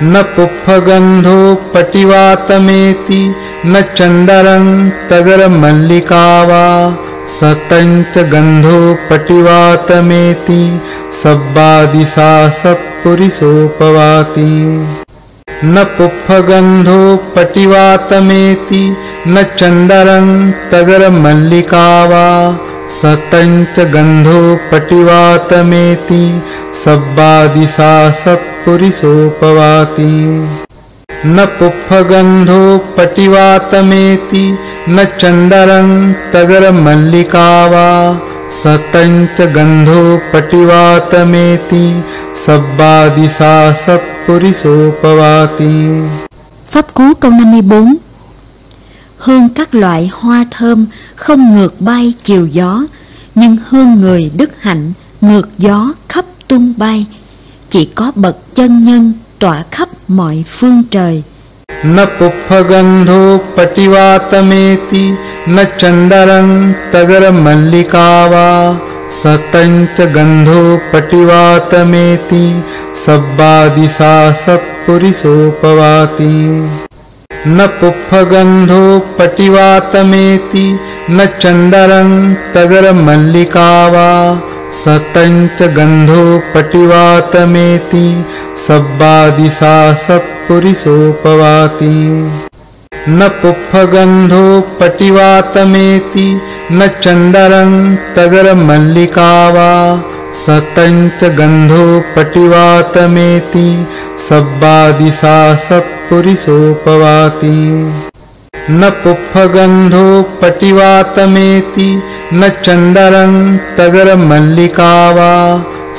न पुप्पगन्धोपटिवातमेति न चन्दरं तगरमल्लिका वा सतञ्च गन्धोपटिवातमेति सब्बादिसा सत्पुरिसोपवाति। न पुप्पगन्धोपटिवातमेति न चन्दरं तगरमल्लिका वा सतञ्च गन्धोपटिवातमेति सब्बादिसा सत्पुरिसोपवाति। न पुप्पगन्धोपटिवातमेति न चन्दरं तगरमल्लिका वा सतञ्च गन्धोपटिवातमेति सब्बादिसा सत्पुरिसोपवाति। Pháp cú câu 54. Hương các loại hoa thơm không ngược bay chiều gió, nhưng hương người đức hạnh ngược gió khắp tung bay. Chỉ có bậc chân nhân tỏa khắp mọi phương trời. न पुप्पगन्धोपटिवातमेति न चन्दरं तगरमल्लिका वा सतञ्च गन्धोपटिवातमेति सब्बादिसा सत्पुरिसोपवाति। न पुप्पगन्धोपटिवातमेति न चन्दरं तगरमल्लिका वा सतञ्च गन्धोपटिवातमेति सब्बादिसा सत्पुरिसोपवाति। न पुप्पगन्धोपटिवातमेति न चन्दरं तगरमल्लिका वा सतञ्च गन्धोपटिवातमेति सब्बादिसा सत्पुरिसोपवाति। न पुप्पगन्धोपटिवातमेति न चन्दरं तगरमल्लिका वा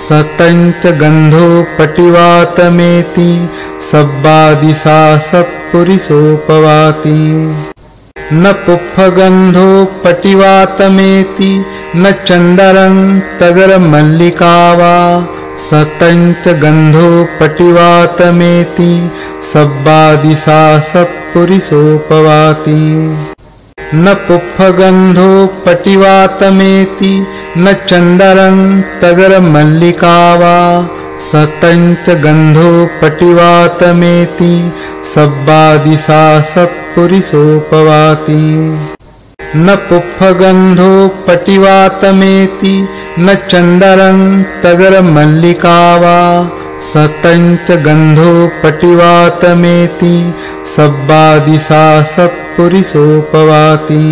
सतञ्च गन्धोपटिवातमेति सब्बादिसा सत्पुरिसोपवाति। न पुप्पगन्धोपटिवातमेति न चन्दरं तगरमल्लिका वा सतञ्च गन्धोपटिवातमेति सब्बादिसा सत्पुरिसोपवाति। न पुप्पगन्धोपटिवातमेति न चन्दरं तगरमल्लिका वा सतञ्च गन्धोपटिवातमेति सब्बादिसा सत्पुरिसोपवाति। न पुप्पगन्धोपटिवातमेति न चन्दरं तगरमल्लिका वा सतञ्च गन्धोपटिवातमेति सब्बादिसा सत्पुरिसोपवाति।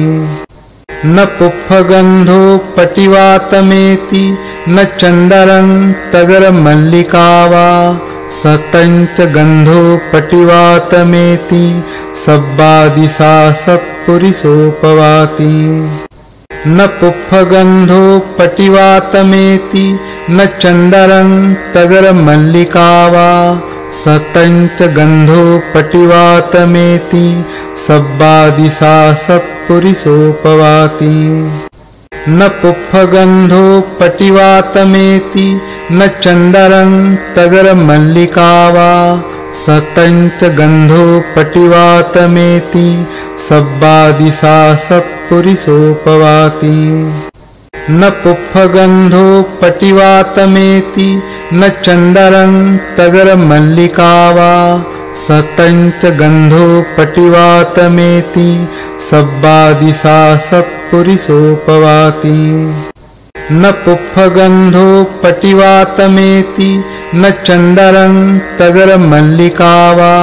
न पुप्पगन्धोपटिवातमेति न चन्दरं तगरमल्लिका वा सतञ्च गन्धोपटिवातमेति सब्बादिसा सत्पुरिसोपवाति। न पुप्पगन्धोपटिवातमेति न चन्दरं तगरमल्लिका वा सतञ्च गन्धोपटिवातमेति सब्बादिसा सत्पुरिसोपवाति। न पुप्पगन्धोपटिवातमेति न चन्दरं तगरमल्लिका वा सतञ्च गन्धोपटिवातमेति सब्बादिसा सत्पुरिसोपवाति। न पुप्पगन्धोपटिवातमेति न चन्दरं तगरमल्लिका वा सतञ्च गन्धोपटिवातमेति सब्बादिसा सत्पुरिसोपवाति। न पुप्पगन्धोपटिवातमेति न चन्दरं तगरमल्लिका वा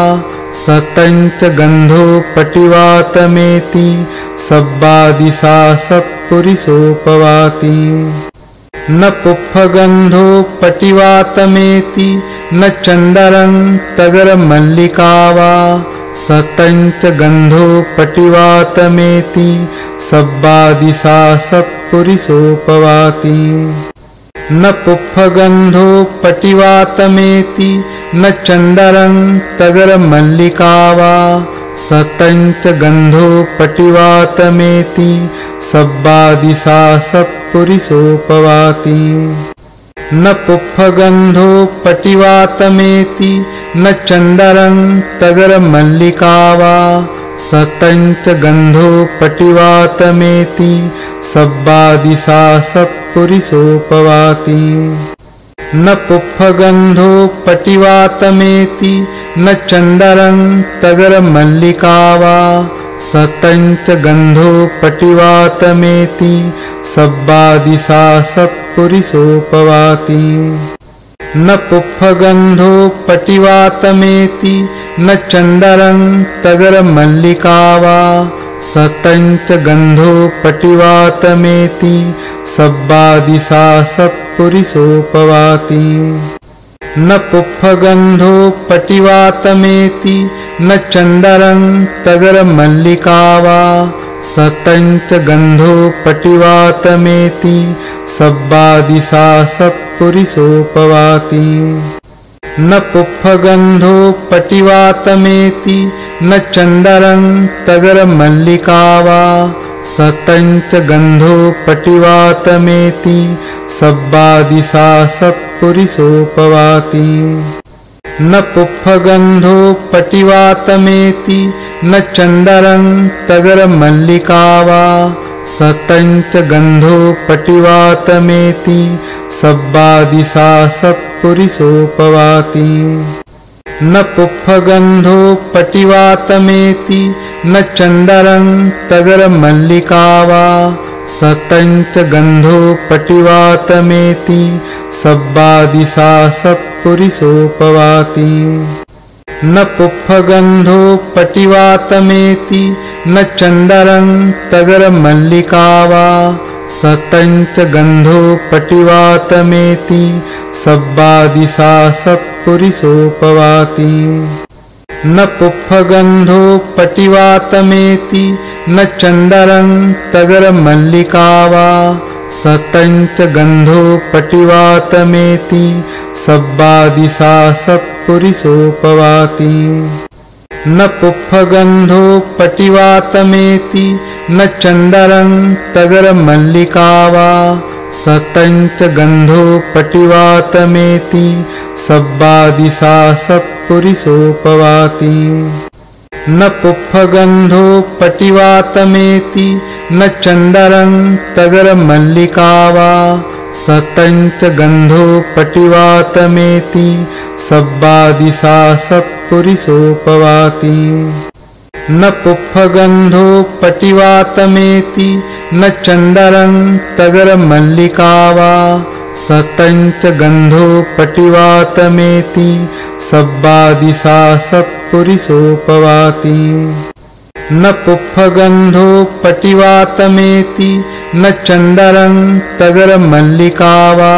सतञ्च गन्धोपटिवातमेति सब्बादिसा सत्पुरिसोपवाति। न पुप्पगन्धोपटिवातमेति न चन्दरं तगरमल्लिका वा सतञ्च गन्धोपटिवातमेति सब्बादिसा सत्पुरिसोपवाति। न पुप्पगन्धोपटिवातमेति न चन्दरं तगरमल्लिका वा सतञ्च गन्धोपटिवातमेति सब्बादिसा सत्पुरिसोपवाति। न पुप्पगन्धोपटिवातमेति न चन्दरं तगरमल्लिका वा सतञ्च गन्धोपटिवातमेति सब्बादिसा सत्पुरिसोपवाति। न पुप्पगन्धोपटिवातमेति न चन्दरं तगरमल्लिका वा सतञ्च गन्धोपटिवातमेति सब्बादिसा सत्पुरिसोपवाति न पुप्फगन्धोपटिवातमेति न चन्दरं तगरमल्लिका वा सतञ्च गन्धोपटिवातमेति सब्बादिसा सत्पुरिसोपवाति न पुप्फगन्धोपटिवातमेति न चन्दरं तगरमल्लिका वा सतञ्च गन्धोपटिवातमेति सब्बादिसा सत्पुरिसोपवाति न पुप्फगन्धोपटिवातमेति न चन्दरं तगरमल्लिका वा सतञ्च गन्धोपटिवातमेति सब्बादिसा सत्पुरिसोपवाति न पुप्फगन्धोपटिवातमेति न चन्दरं तगरमल्लिका वा सतञ्च गन्धोपटिवातमेति सब्बादिसा सत्पुरिसोपवाति न पुप्फगन्धोपटिवातमेति न चन्दरं तगरमल्लिका वा सतञ्च गन्धोपटिवातमेति सब्बादिसा सत्पुरिसोपवाति न पुप्फगन्धोपटिवातमेति न चन्दरं तगरमल्लिका वा सतञ्च गन्धोपटिवातमेति सब्बादिसा सत्पुरिसोपवाति न पुप्फगन्धोपटिवातमेति न चन्दरं तगरमल्लिका वा सतञ्च गन्धोपटिवातमेति सब्बादिसा सत्पुरिसोपवाति न पुप्फगन्धोपटिवातमेति न चन्दरं तगरमल्लिका वा सतञ्च गन्धोपटिवातमेति सब्बादिसा सत्पुरिसोपवाति न पुप्फगन्धोपटिवातमेति न चन्दरं तगरमल्लिका वा सतञ्च गन्धोपटिवातमेति सब्बादिसा सत्पुरिसोपवाति न पुप्फगन्धोपटिवातमेति न चन्दरं तगरमल्लिका वा सतञ्च गन्धोपटिवातमेति सब्बादिसा सत्पुरिसोपवाति न पुप्फगन्धोपटिवातमेति न चन्दरं तगरमल्लिका वा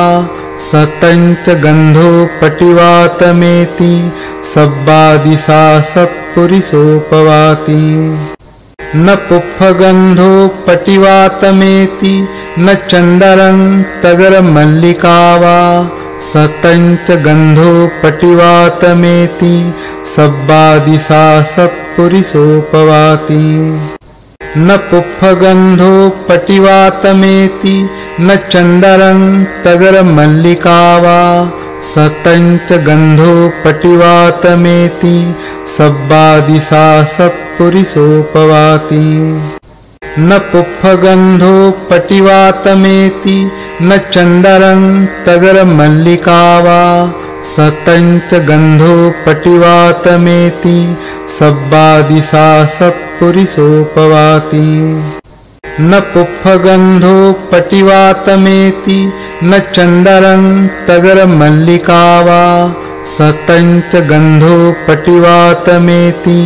सतञ्च गन्धोपटिवातमेति सब्बादिसा सत्पुरिसोपवाति न पुप्फगन्धोपटिवातमेति न चन्दरं तगरमल्लिका वा सतञ्च गन्धोपटिवातमेति सब्बादिसा सत्पुरिसोपवाति न पुप्फगन्धोपटिवातमेति न चन्दरं तगरमल्लिका वा सतञ्च गन्धोपटिवातमेति सब्बादिसा सत्पुरिसोपवाति न पुप्फगन्धोपटिवातमेति न चन्दरं तगरमल्लिका वा सतञ्च गन्धोपटिवातमेति सब्बादिसा सत्पुरिसोपवाति न पुप्फगन्धोपटिवातमेति न चन्दरं तगरमल्लिका वा सतञ्च गन्धोपटिवातमेति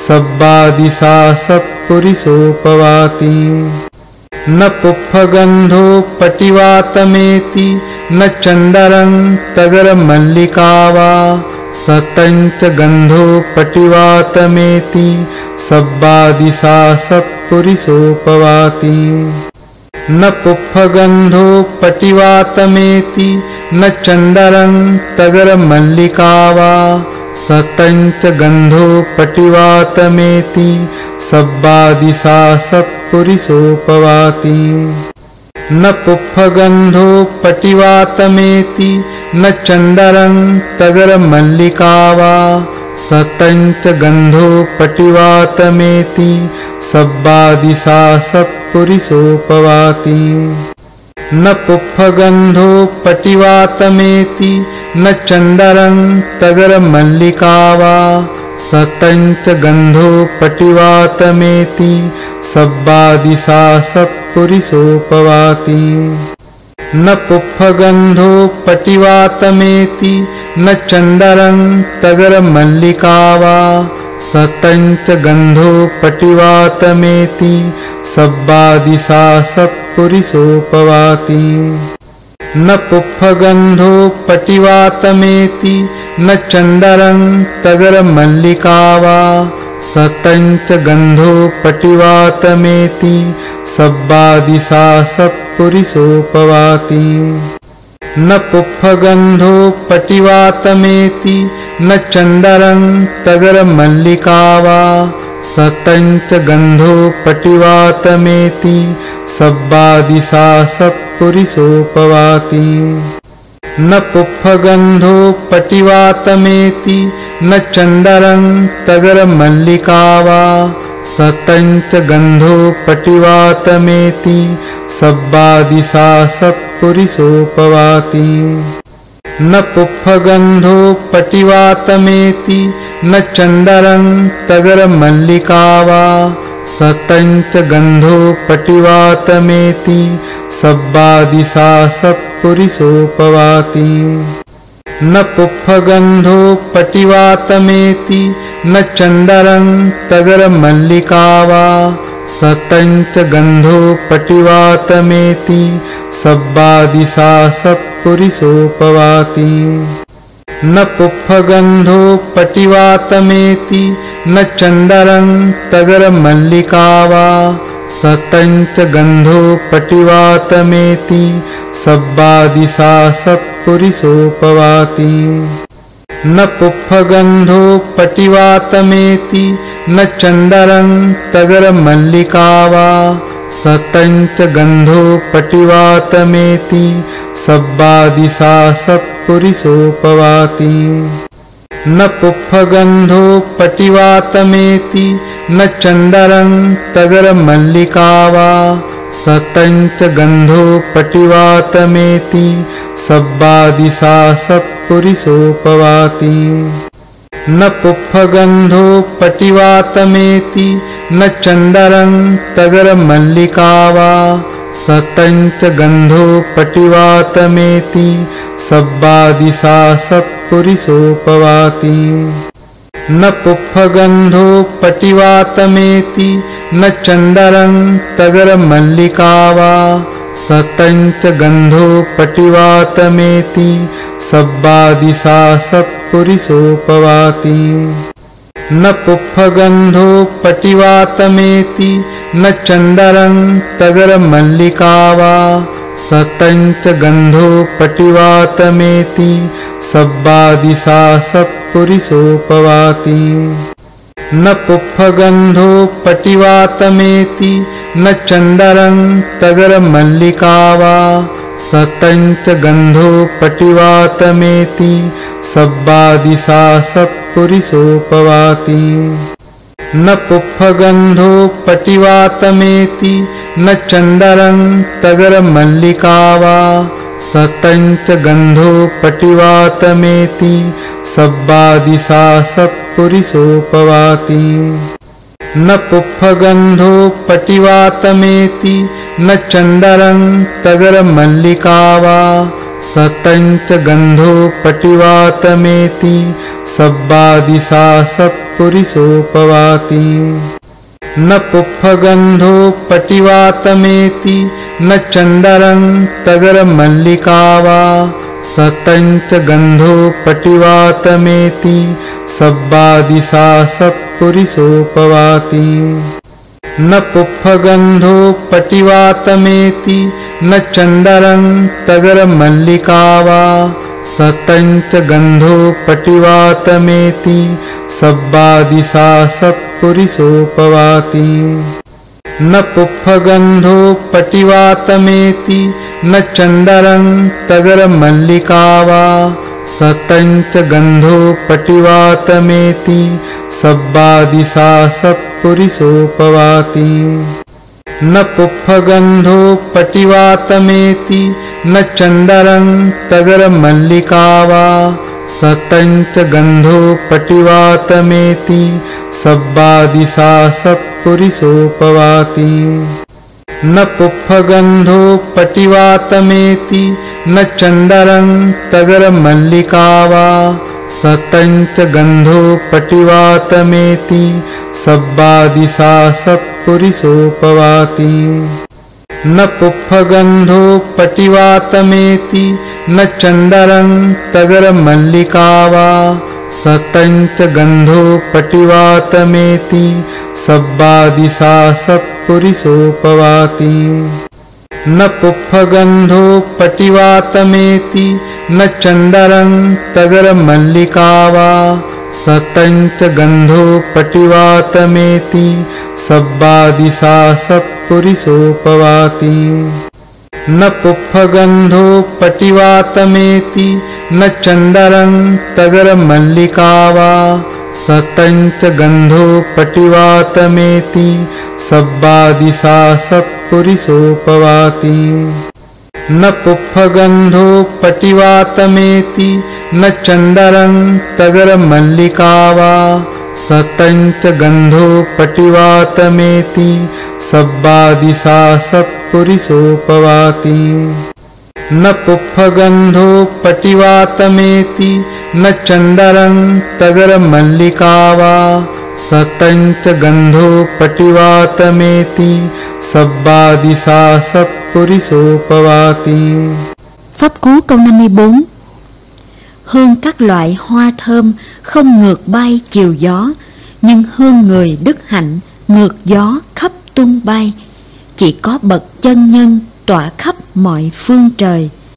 सब्बादिसा सत्पुरिसोपवाति न पुप्फगन्धोपटिवातमेति न चन्दरं तगरमल्लिका वा सतञ्च गन्धोपटिवातमेति सब्बादिसा सत्पुरिसोपवाति न पुप्फगन्धोपटिवातमेति न चन्दरं तगरमल्लिका वा सतञ्च गन्धोपटिवातमेति सब्बादिसा सत्पुरिसोपवाति न पुप्फगन्धोपटिवातमेति न चन्दरं तगरमल्लिका वा सतञ्च गन्धोपटिवातमेति सब्बादिसा सत्पुरिसोपवाति न पुप्फगन्धोपटिवातमेति न चन्दरं तगरमल्लिका वा सतञ्च गन्धोपटिवातमेति सब्बादिसा सत्पुरिसोपवाति न पुप्फगन्धोपटिवातमेति न चन्दरं तगरमल्लिका वा सतञ्च गन्धोपटिवातमेति सब्बादिसा सत्पुरिसोपवाति न पुप्फगन्धोपटिवातमेति न चन्दरं तगरमल्लिका वा सतञ्च गन्धोपटिवातमेति सब्बादिसा सत्पुरिसोपवाति न पुप्फगन्धोपटिवातमेति न चन्दरं तगरमल्लिका वा सतञ्च गन्धोपटिवातमेति सब्बादिसा सत्पुरिसोपवाति न पुप्फगन्धोपटिवातमेति न चन्दरं तगरमल्लिका वा सतञ्च गन्धोपटिवातमेति सब्बादिसा सत्पुरिसोपवाति न पुप्फगन्धोपटिवातमेति न चन्दरं तगरमल्लिका वा सतञ्च गन्धोपटिवातमेति सब्बादिसा सत्पुरिसोपवाति न पुप्फगन्धोपटिवातमेति न चन्दरं तगरमल्लिका वा सतञ्च गन्धोपटिवातमेति सब्बादिसा सत्पुरिसोपवाति न पुप्फगन्धोपटिवातमेति न चन्दरं तगरमल्लिका वा सतञ्च गन्धोपटिवातमेति सब्बादिसा सत्पुरिसोपवाति न पुप्फगन्धोपटिवातमेति न चन्दरं तगरमल्लिका वा सतञ्च गन्धोपटिवातमेति सब्बादिसा सत्पुरिसोपवाति न पुप्फगन्धोपटिवातमेति न चन्दरं तगरमल्लिका वा सतञ्च गन्धोपटिवातमेति सब्बादिसा सत्पुरिसोपवाति न पुप्फगन्धोपटिवातमेति न चन्दरं तगरमल्लिका वा सतञ्च गन्धोपटिवातमेति सब्बादिसा सत्पुरिसोपवाति न पुप्फगन्धोपटिवातमेति न चन्दरं तगरमल्लिका वा सतञ्च गन्धोपटिवातमेति सब्बादिसा सत्पुरिसोपवाति न पुप्फगन्धोपटिवातमेति न चन्दरं तगरमल्लिका वा सतञ्च गन्धोपटिवातमेति सब्बादिसा सत्पुरिसोपवाति न पुप्फगन्धोपटिवातमेति न चन्दरं तगरमल्लिका वा सतञ्च गन्धोपटिवातमेति सब्बादिसा सत्पुरिसोपवाति न पुप्फगन्धोपटिवातमेति न चन्दरं तगरमल्लिका वा सतञ्च गन्धोपटिवातमेति सब्बादिसा सत्पुरिसोपवाति न पुप्फगन्धोपटिवातमेति न चन्दरं तगरमल्लिका वा सतञ्च गन्धोपटिवातमेति सब्बादिसा सत्पुरिसोपवाति न पुप्फगन्धोपटिवातमेति न चन्दरं तगरमल्लिका वा सतञ्च गन्धोपटिवातमेति सब्बादिसा सत्पुरिसोपवाति न पुप्फगन्धोपटिवातमेति न चन्दरं तगरमल्लिका वा सतञ्च गन्धोपटिवातमेति सब्बादिसा सत्पुरिसोपवाति न पुप्फगन्धोपटिवातमेति न चन्दरं तगरमल्लिका वा सतञ्च गन्धोपटिवातमेति सब्बादिसा सत्पुरिसोपवाति न पुप्पगन्धोपटिवातमेति न चन्दनं तगरमल्लिका वा सतञ्च गन्धोपटिवातमेति सब्बादिसा सत्पुरुषोपवाति न पुप्पगन्धोपटिवातमेति न चन्दनं तगरमल्लिका वा सतञ्च गन्धोपटिवातमेति सब्बादिसा सत्पुरुषोपवाति न पुप्पगन्धोपटिवातमेति न चन्दनं तगरमल्लिका वा सतञ्च गन्धोपटिवातमेति सब्बादिसा सत्पुरुषोपवाति न पुप्पगन्धोपटिवातमेति न चन्दनं तगरमल्लिका वा सतञ्च गन्धोपटिवातमेति सब्बादिसा सत्पुरुषोपवाति न पुप्पगन्धोपटिवातमेति न चन्दनं तगरमल्लिका वा सतञ्च गन्धोपटिवातमेति सब्बादिसा सत्पुरुषोपवाति न पुप्पगन्धोपटिवातमेति न चन्दनं तगरमल्लिका वा सतञ्च गन्धोपटिवातमेति सब्बादिसा सत्पुरुषोपवाति न पुप्पगन्धोपटिवातमेति न चन्दनं तगरमल्लिका वा सतञ्च गन्धोपटिवातमेति सब्बादिसा सत्पुरुषोपवाति। Pháp cú câu 54. Hương các loại hoa thơm không ngược bay chiều gió, nhưng hương người đức hạnh ngược gió khắp tung bay. Chỉ có bậc chân nhân tỏa khắp mọi phương trời.